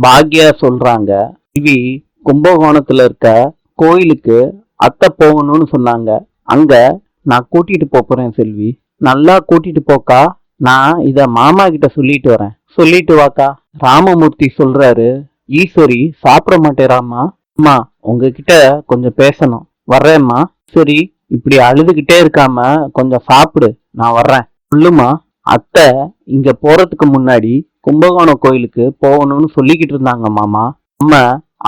பாக்யா சொல்றாங்க, செல்வி கும்பகோணத்துல இருக்க கோயிலுக்கு அத்தை போகணும்னு சொன்னாங்க. அங்க நான் கூட்டிட்டு போறேன் செல்வி. நல்லா கூட்டிட்டு போக்கா. நான் இத மாமா கிட்ட சொல்லிட்டு வரேன். சொல்லிட்டு வாக்கா. ராமமூர்த்தி சொல்றாரு, ஈஸ்வரி சாப்பிட மாட்டேறாமா. அம்மா உங்ககிட்ட கொஞ்சம் பேசணும். வர்றேம்மா. சரி, இப்படி அழுதுகிட்டே இருக்காம கொஞ்சம் சாப்பிடு, நான் வர்றேன். சொல்லுமா. அத்தை இங்க போறதுக்கு முன்னாடி கும்பகோணம் கோயிலுக்கு போகணும்னு சொல்லிக்கிட்டு இருந்தாங்க மாமா. நம்ம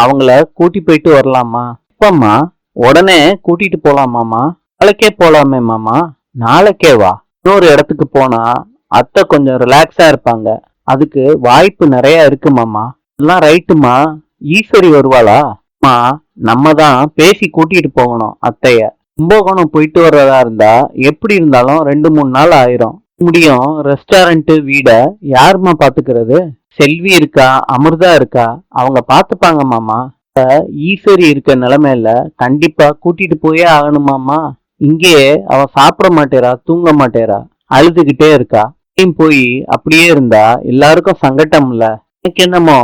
அவங்கள கூட்டி போயிட்டு வரலாமா? இப்பம்மா உடனே கூட்டிட்டு போலாமாமா? நாளைக்கே போலாமே மாமா. நாளைக்கே வா. இன்னொரு இடத்துக்கு போனா அத்தை கொஞ்சம் ரிலாக்ஸா இருப்பாங்க. அதுக்கு வாய்ப்பு நிறைய இருக்கு மாமா. எல்லாம் ரைட்டுமா. ஈஸ்வரி வருவாளா? அம்மா நம்ம தான் பேசி கூட்டிட்டு போகணும் அத்தைய. கும்பகோணம் போயிட்டு வர்றதா இருந்தா எப்படி இருந்தாலும் 2-3 நாள் ஆயிரும். முடியும். ரெஸ்டாரண்ட் வீட யாருமா பாத்துக்கிறது? செல்வி இருக்கா, அமிர்தா இருக்கா, அவங்க பாத்துப்பாங்க மாமா. ஈஸ்வரி இருக்க நிலைமையில கண்டிப்பா கூட்டிட்டு போயே ஆகணுமாமா. இங்கேயே அவ சாப்பிட மாட்டேறா, தூங்க மாட்டேறா, அழுதுகிட்டே இருக்கா. போய் அப்படியே இருந்தா எல்லாருக்கும் சங்கட்டம் இல்ல. எனக்கு என்னமோ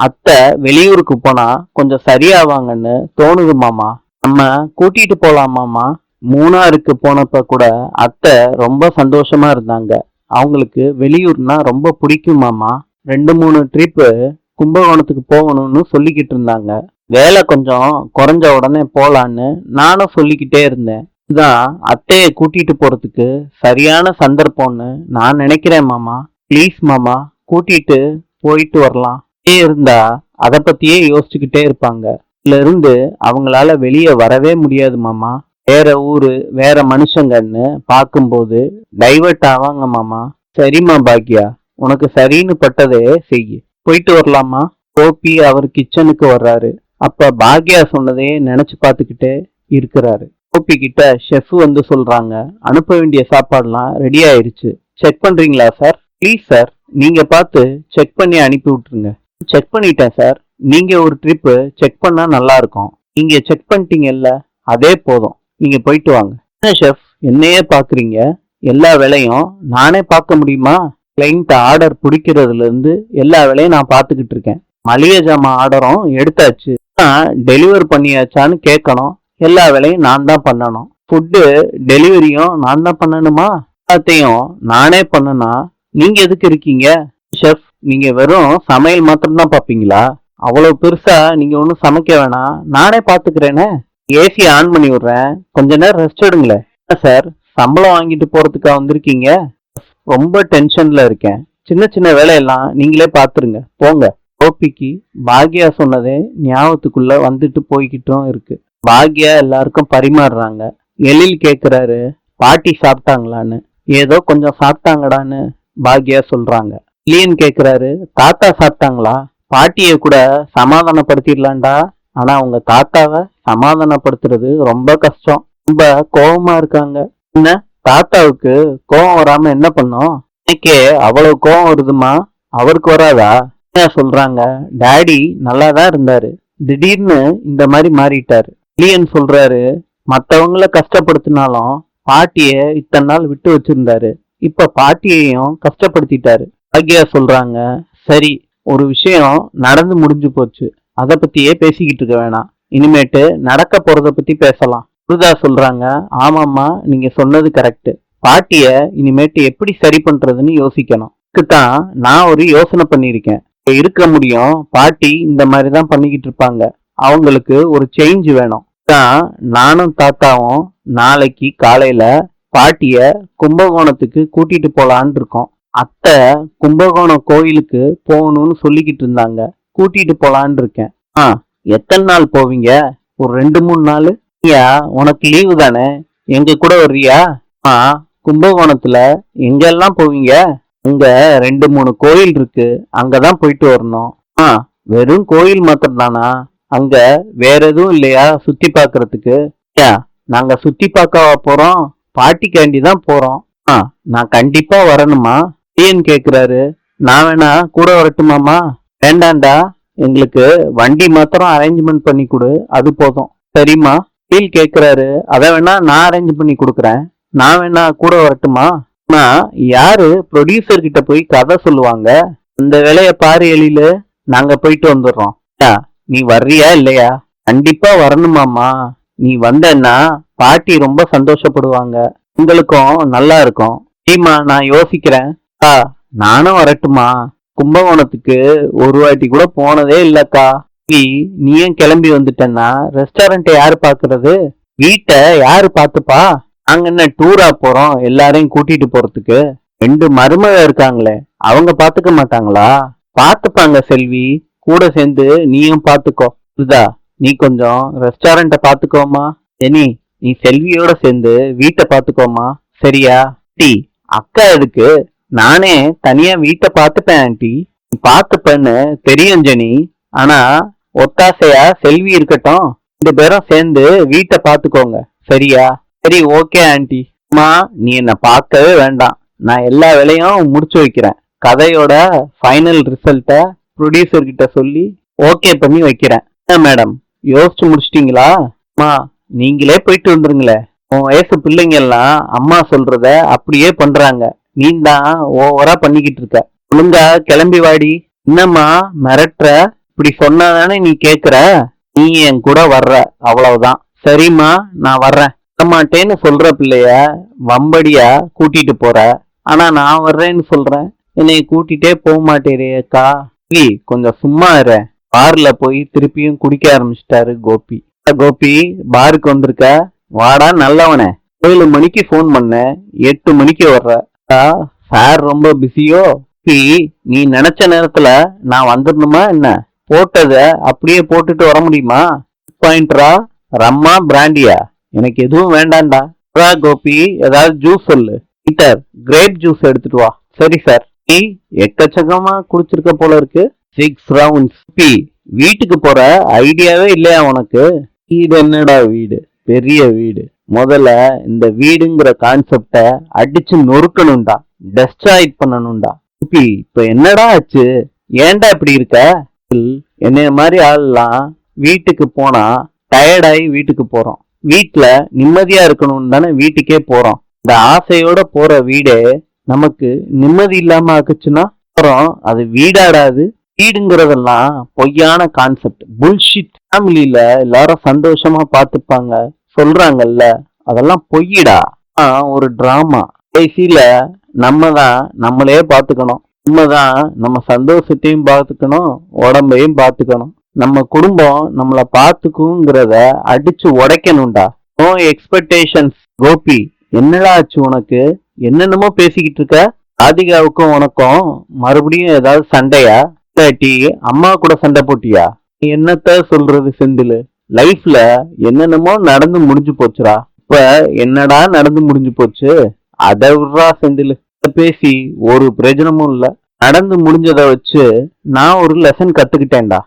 அத்தை வெளியூருக்கு போனா கொஞ்சம் சரியாவாங்கன்னு தோணுது மாமா. நம்ம கூட்டிட்டு போலாமாமா? மூணாருக்கு போனப்ப கூட அத்தை ரொம்ப சந்தோஷமா இருந்தாங்க. அவங்களுக்கு வெளியூர்னா ரொம்ப பிடிக்குமாமா. 2-3 ட்ரிப்பு கும்பகோணத்துக்கு போகணும்னு சொல்லிக்கிட்டு இருந்தாங்க. வேலை கொஞ்சம் குறைஞ்ச உடனே போலான்னு நானும் சொல்லிக்கிட்டே இருந்தேன். இதுதான் அத்தையை கூட்டிட்டு போறதுக்கு சரியான சந்தர்ப்பம்னு நான் நினைக்கிறேன் மாமா. ப்ளீஸ் மாமா, கூட்டிட்டு போயிட்டு வரலாம். இருந்தா அதை பத்தியே யோசிச்சுக்கிட்டே இருப்பாங்க. இதுல இருந்து அவங்களால வெளியே வரவே முடியாது மாமா. வேற ஊரு, வேற மனுஷங்கன்னு பார்க்கும்போது டைவர்ட் ஆவாங்க மாமா. சரிம்மா பாக்யா, உனக்கு சரின்னு பட்டதே செய். போயிட்டு வரலாமா? கோபி அவர் கிச்சனுக்கு வர்றாரு. அப்ப பாக்யா சொன்னதே நினைச்சு பார்த்துக்கிட்டே இருக்கிறாரு. கோபி கிட்ட ஷெஃப் வந்து சொல்றாங்க, அனுப்ப வேண்டிய சாப்பாடுலாம் ரெடி ஆயிருச்சு. செக் பண்றீங்களா சார்? ப்ளீஸ் சார், நீங்க பார்த்து செக் பண்ணி அனுப்பி விட்டுருங்க. செக் பண்ணிட்டேன் சார். நீங்க ஒரு ட்ரிப்பு செக் பண்ணா நல்லா இருக்கும். நீங்க செக் பண்ணிட்டீங்கல்ல, அதே போதும். நீங்க போயிட்டு வாங்க. என்ன ஷெஃப், என்னையே பாக்குறீங்க? எல்லா வேலையும் நானே பார்க்க முடியுமா? கிளைண்ட் ஆர்டர் பிடிக்கிறதுல இருந்து எல்லா வேலையும் நான் பார்த்துக்கிட்டு இருக்கேன். மளிகை ஜாமான் ஆர்டரும் எடுத்தாச்சு, டெலிவரி பண்ணியாச்சான்னு கேட்கணும். எல்லா வேலையும் நான் தான் பண்ணணும். ஃபுட்டு டெலிவரியும் நான் தான் பண்ணணுமா? எல்லாத்தையும் நானே பண்ணனா நீங்க எதுக்கு இருக்கீங்க? ஷெஃப், நீங்க வெறும் சமையல் மாத்திரம் தான் பார்ப்பீங்களா? அவ்வளவு பெருசா நீங்க ஒன்றும் சமைக்க வேணாம், நானே பார்த்துக்கிறேனே. ஏசி ஆன் பண்ணி விடுறேன், கொஞ்ச நேரம் ரெஸ்ட் எடுங்களேன். சார், சம்பளம் வாங்கிட்டு போறதுக்கா வந்திருக்கீங்க? ரொம்ப டென்ஷன்ல இருக்கேன். சின்ன சின்ன வேலையெல்லாம் நீங்களே பாத்துருங்க, போங்க. கோபிக்கு பாக்யா சொன்னதே ஞாபகத்துக்குள்ள வந்துட்டு போய்கிட்டும் இருக்கு. பாக்யா எல்லாருக்கும் பரிமாறுறாங்க. எழில் கேக்குறாரு, பாட்டி சாப்பிட்டாங்களான்னு. ஏதோ கொஞ்சம் சாப்பிட்டாங்கடான்னு பாக்யா சொல்றாங்க. இலியன் கேக்குறாரு, தாத்தா சாப்பிட்டாங்களா? பாட்டிய கூட சமாதானப்படுத்திடலான்டா, ஆனா உங்க தாத்தாவை சமாதானப்படுத்துறது ரொம்ப கஷ்டம். ரொம்ப கோபமா இருக்காங்க. என்ன, தாத்தாவுக்கு கோபம் வராம என்ன பண்ணோம்? இன்னைக்கே அவ்வளவு கோபம் வருதுமா, அவருக்கு வராதா? சொல்றாங்க, டாடி நல்லாதான் இருந்தாரு, திடீர்னு இந்த மாதிரி மாறிட்டாரு. இலியன் சொல்றாரு, மத்தவங்கள கஷ்டப்படுத்தினாலும் பாட்டிய இத்தனை நாள் விட்டு வச்சிருந்தாரு, இப்ப பாட்டியையும் கஷ்டப்படுத்திட்டாரு. பாக்யா சொல்றாங்க, சரி, ஒரு விஷயம் நடந்து முடிஞ்சு போச்சு, அதை பத்தியே பேசிக்கிட்டு இருக்க வேணாம். இனிமேட்டு நடக்க போறத பத்தி பேசலாம். சுருதா சொல்றாங்க, ஆமாம்மா, நீங்க சொன்னது கரெக்ட். பாட்டிய இனிமேட்டு எப்படி சரி பண்றதுன்னு யோசிக்கணும். இதுக்குதான் நான் ஒரு யோசனை பண்ணிருக்கேன். இருக்க முடியும், பாட்டி இந்த மாதிரிதான் பண்ணிக்கிட்டு இருப்பாங்க, அவங்களுக்கு ஒரு சேஞ்ச் வேணும். தான் நானும் தாத்தாவும் நாளைக்கு காலையில பாட்டிய கும்பகோணத்துக்கு கூட்டிட்டு போலான்னு இருக்கோம். அத்தை கும்பகோணம் கோயிலுக்கு போகணும்னு சொல்லிக்கிட்டு இருந்தாங்க, கூட்டிட்டு போலான்னு இருக்கேன். எத்தனை நாள் போவீங்க? ஒரு 2-3 நாள். ஐயா, உனக்கு லீவு தானே, எங்க கூட வர்றியா? கும்பகோணத்துல எங்கெல்லாம் போவீங்க? அங்க 2-3 கோயில் இருக்கு, அங்கதான் போயிட்டு வரணும். வெறும் கோயில் மாத்திரம் தானா? அங்க வேற எதுவும் இல்லையா சுத்தி பாக்குறதுக்கு? நாங்க சுத்தி பார்க்க போறோம், பாட்டிக்காண்டி தான் போறோம். நான் கண்டிப்பா வரணுமா? ஏன்னு கேக்குறாரு. நான் வேணா கூட வரட்டுமாமா? வேண்டாண்டா, எங்களுக்கு வண்டி மாத்திரம் அரேஞ்ச்மெண்ட் பண்ணி கொடு, அது போதும். சரிம்மா. ஃபீல் கேக்குறாரு, அதை வேணா நான் அரேஞ்ச் பண்ணி கொடுக்குறேன், நான் வேணா கூட வரட்டுமா? யாரு ப்ரொடியூசர் கிட்ட போய் கதை சொல்லுவாங்க? அந்த வேலைய பாரு எழிலு. நாங்க போயிட்டு வந்துடுறோம். நீ வர்றியா இல்லையா? கண்டிப்பா வரணுமாமா. நீ வந்தன்னா பாட்டி ரொம்ப சந்தோஷப்படுவாங்க, உங்களுக்கும் நல்லா இருக்கும். சரிம்மா, நான் யோசிக்கிறேன். அக்கா, நானும் வரட்டுமா? கும்பகோணத்துக்கு ஒரு வாட்டி கூட போனதே இல்லக்கா. நீயும் கிளம்பி வந்துட்டேன்னா ரெஸ்டாரண்ட் யாரு பாக்குறது? வீட்டை யாரு பாத்துப்பா? நாங்க என்ன டூரா போறோம் எல்லாரையும் கூட்டிட்டு போறதுக்கு? 2 மருமக இருக்காங்களே, அவங்க பாத்துக்க மாட்டாங்களா? பாத்துப்பாங்க செல்வி. கூட சேர்ந்து நீயும் பாத்துக்கோ. சுதா, நீ கொஞ்சம் ரெஸ்டாரண்ட பாத்துக்கோமா. எனி, நீ செல்வியோட சேர்ந்து வீட்டை பாத்துக்கோமா. சரியா? ஆண்டி, அக்கா எதுக்கு? நானே தனியா வீட்டை பாத்துப்பேன் ஆண்டி. நீ பாத்துப்பேன்னு தெரியும் ஜெனி. ஆனா ஒத்தாசையா செல்வி இருக்கட்டும். 2 பேரும் சேர்ந்து வீட்டை பாத்துக்கோங்க. சரியா? சரி, ஓகே ஆண்டி. அம்மா, நீ என்ன பார்க்கவே வேண்டாம். நான் எல்லா வேலையும் முடிச்சு வைக்கிறேன். கதையோட ஃபைனல் ரிசல்ட்ட ப்ரொடியூசர் கிட்ட சொல்லி ஓகே பண்ணி வைக்கிறேன். என்ன மேடம், யோசிச்சு முடிச்சிட்டீங்களா? அம்மா, நீங்களே போயிட்டு வந்துருங்களே. உன் வயசு பிள்ளைங்க எல்லாம் அம்மா சொல்றத அப்படியே பண்றாங்க. நீ தான் ஓவரா பண்ணிக்கிட்டு இருக்க. ஒழுங்கா கிளம்பி வாடி. என்னம்மா மிரட்டுற? இப்படி சொன்னாதானே நீ கேக்குற? நீ என் கூட வர்ற, அவ்வளவுதான். சரிம்மா, நான் வர்றேன். மாட்டேன்னு சொல்ற பிள்ளைய வம்படியா கூட்டிட்டு போற. ஆனா நான் வர்றேன்னு சொல்றேன், என்னைய கூட்டிட்டே போக மாட்டேறியக்கா. கொஞ்சம் சும்மா இரு. பார்ல போய் திருப்பியும் குடிக்க ஆரம்பிச்சிட்டாரு கோபி. கோபி, பாருக்கு வந்திருக்க? வாடா நல்லவனே. 7 மணிக்கு போன் பண்ண, 8 மணிக்கு வர்ற. சார் ரொம்ப பிஸியோ? நீ நினைச்ச நேரத்துல நான் வந்துடணுமா என்ன? போட்டத அப்படியே போட்டுட்டு வர முடியுமா? பாயிண்டரா, ரம்மா பிராண்டியா? எனக்கு எதுவும் வேண்டாம்டா. கோபி, ஏதாவது ஜூஸ் சொல்லு. பீட்டர், கிரேப் ஜூஸ் எடுத்துட்டு வா. சரி சார். நீ எக்கச்சக்கமா குடிச்சிருக்க போல இருக்கு. 6 ரவுண்ட்ஸ். வீட்டுக்கு போற ஐடியாவே இல்லையா உனக்கு? வீடு என்னடா வீடு, பெரிய வீடு. முதல்ல இந்த வீடுங்கிற கான்செப்ட அடிச்சு நொறுக்கணும்டா, டெஸ்ட்ராய்ட் பண்ணணும்டா. இப்ப என்னடா ஆச்சு? ஏன்டா இப்படி இருக்க? என்னைய மாதிரி ஆள்லாம் வீட்டுக்கு போனா டயர்டாயி வீட்டுக்கு போறோம். வீட்டுல நிம்மதியா இருக்கணும்னு தானே வீட்டுக்கே போறோம். இந்த ஆசையோட போற வீடே நமக்கு நிம்மதி இல்லாம ஆக்குச்சுன்னா அப்புறம் அது வீடாடாது. வீடுங்கிறதெல்லாம் பொய்யான கான்செப்ட், புல்ஷிட். ஃபேமிலியில எல்லாரும் சந்தோஷமா பாத்துப்பாங்க சொல்றாங்கல்ல, அதெல்லாம் பொய்யிடா. ஒரு டிராமா. கடைசியில நம்ம தான் நம்மளே பாத்துக்கணும். நம்ம தான் நம்ம சந்தோஷத்தையும் பாத்துக்கணும், உடம்பையும் பாத்துக்கணும். நம்ம குடும்பம் நம்மளை பாத்துக்குங்கிறத அடிச்சு உடைக்கணும்டா. No expectations. கோபி, என்னடா ஆச்சு உனக்கு? என்னென்னமோ பேசிக்கிட்டு இருக்க. ராதிகாவுக்கும் உனக்கும் மறுபடியும் ஏதாவது சண்டையா? இல்லாட்டி அம்மா கூட சண்டை போட்டியா? என்னத்த சொல்றது செந்தில்? லைஃப்ல என்னென்னமோ நடந்து முடிஞ்சு போச்சுடா. இப்ப என்னடா நடந்து முடிஞ்சு போச்சு? அதை விடுறா செந்தில். பேசி ஒரு பிரயோஜனமும் இல்ல. நடந்து முடிஞ்சதை வச்சு நான் ஒரு லெசன் கத்துக்கிட்டேன்டா.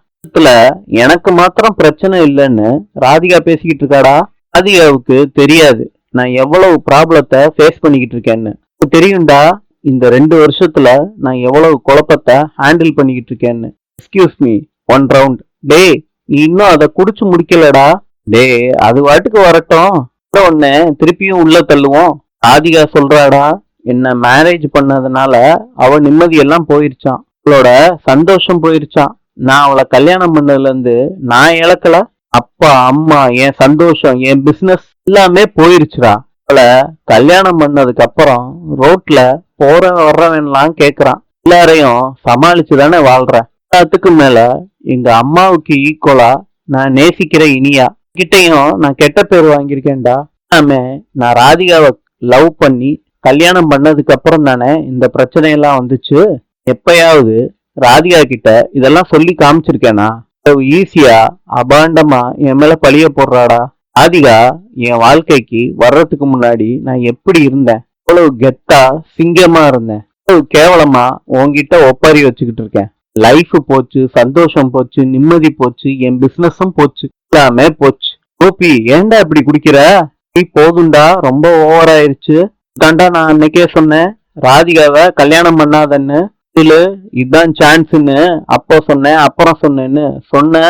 எனக்கு மாத்திரம் பிரச்சனை இல்லைன்னு ராதிகா பேசிக்கிட்டு இருக்காடா. ராதிகாவுக்கு தெரியாது நான் எவ்வளவு ப்ராப்ளத்தை ஃபேஸ் பண்ணிக்கிட்டு இருக்கேன்னு. தெரியும்டா, இந்த 2 வருஷத்துல நான் எவ்வளவு குழப்பத்தை ஹேண்டில் பண்ணிக்கிட்டு இருக்கேன்னு. Excuse me, 1 round. டே, நீ இன்னும் அதை குடிச்சு முடிக்கலடா. டே, அது வாட்டுக்கு வரட்டும். உடனே திருப்பியும் உள்ள தள்ளுவோம். ராதிகா சொல்றாடா, என்ன மேரேஜ் பண்ணதுனால அவ நிம்மதியெல்லாம் போயிருச்சான், அவளோட சந்தோஷம் போயிருச்சான். நான் அவளை கல்யாணம் பண்ணதுல இருந்து நான் இழக்கல. அப்பா, அம்மா, என் சந்தோஷம், என் பிசினஸ் எல்லாமே போயிருச்சுடா. அவளை கல்யாணம் பண்ணதுக்கு அப்புறம் ரோட்ல போற வர்றவன்லாம் கேக்குறான். எல்லாரையும் சமாளிச்சுதானே வாழ்றேன். எல்லாத்துக்கு மேல எங்க அம்மாவுக்கு ஈக்குவலா நான் நேசிக்கிற இனியா கிட்டையும் நான் கெட்ட பேர் வாங்கியிருக்கேன்டா. நான் ராதிகாவை லவ் பண்ணி கல்யாணம் பண்ணதுக்கு அப்புறம் தானே இந்த பிரச்சனையெல்லாம் வந்துச்சு. எப்பயாவது ராதிகா கிட்ட இதெல்லாம் சொல்லி காமிச்சிருக்கேனா? ஈஸியா அபாண்டமா என் மேல பழிய போடுறாடா. ராதிகா என் வாழ்க்கைக்கு வர்றதுக்கு முன்னாடி நான் எப்படி இருந்தேன்? அவ்வளவு கெத்தா சிங்கமா இருந்தேன். அவ்வளவு கேவலமா உன்கிட்ட ஒப்பாரி வச்சுக்கிட்டு இருக்கேன். லைஃப் போச்சு, சந்தோஷம் போச்சு, நிம்மதி போச்சு, என் பிசினஸும் போச்சு, எல்லாமே போச்சு. கோபி, ஏன்டா இப்படி குடிக்கிற? நீ போதுண்டா, ரொம்ப ஓவர் ஆயிருச்சு. தாண்டா நான் அன்னைக்கே சொன்னேன் ராதிகாவை கல்யாணம் பண்ணாதன்னு. இதுதான் சான்ஸ்ன்னு அப்போ சொன்னேன், அப்புறம் சொன்னேன்னு சொன்ன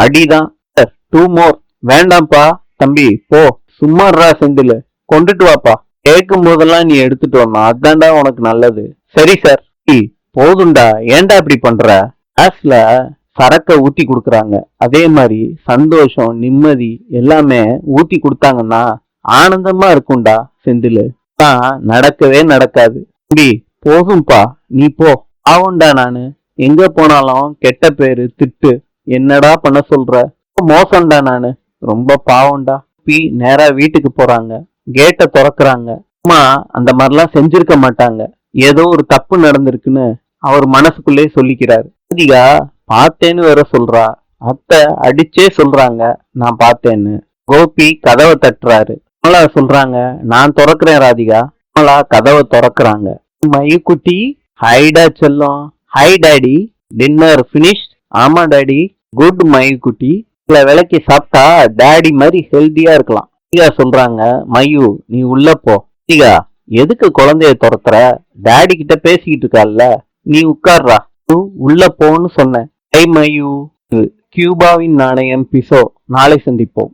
அடிதான். 2 மோர். வேண்டாம்ப்பா தம்பி, போ. சும்மாடுறா செந்தில், கொண்டுட்டு வாப்பா. கேட்கும் போதெல்லாம் நீ எடுத்துட்டு வரணும், அதான்டா உனக்கு நல்லது. சரி சார். போதுண்டா, ஏன்டா இப்படி பண்ற? கிளாஸ்ல சரக்க ஊத்தி கொடுக்குறாங்க. அதே மாதிரி சந்தோஷம், நிம்மதி எல்லாமே ஊத்தி கொடுத்தாங்கன்னா ஆனந்தமா இருக்கும்டா செந்திலு. நடக்கவே நடக்காது. தம்பி போதும்பா, நீ போ. பாவம்டா நானு. எங்க போனாலும் கெட்ட பேரு, திட்டு. என்னடா பண்ண சொல்ற? மோசம்டா நானு. ரொம்ப பாவம்டா. நேரா வீட்டுக்கு போறாங்க. கேட்டை திறக்கிறாங்க. அம்மா அந்த மாதிரிலாம் செஞ்சிருக்க மாட்டாங்க. ஏதோ ஒரு தப்பு நடந்திருக்குன்னு அவர் மனசுக்குள்ளே சொல்லிக்கிறாரு. ராதிகா பார்த்தேன்னு வேற சொல்றா. அத்தை அடிச்சே சொல்றாங்க நான் பார்த்தேன்னு. கோபி கதவை தட்டுறாரு. கமலா சொல்றாங்க, நான் திறக்கிறேன் ராதிகா. கமலா கதவை திறக்கிறாங்க. மயு குட்டி, ஹைடா செல்லம். High daddy, dinner finish. ஆமா டாடி. குட் மயு குட்டி. சில விலைக்கு சாப்பிட்டா டாடி மாதிரி ஹெல்தியா இருக்கலாம். ராதிகா சொல்றாங்க, மயு நீ உள்ள போ. ராதிகா எதுக்கு குழந்தைய துரத்துற? டாடி கிட்ட பேசிக்கிட்டு இருக்கால, நீ உட்கார்றா. உள்ள போன்னு சொன்னேன். ஐ மயு. கியூபாவின் நாணயம் பிசோ. நாளை சந்திப்போம்.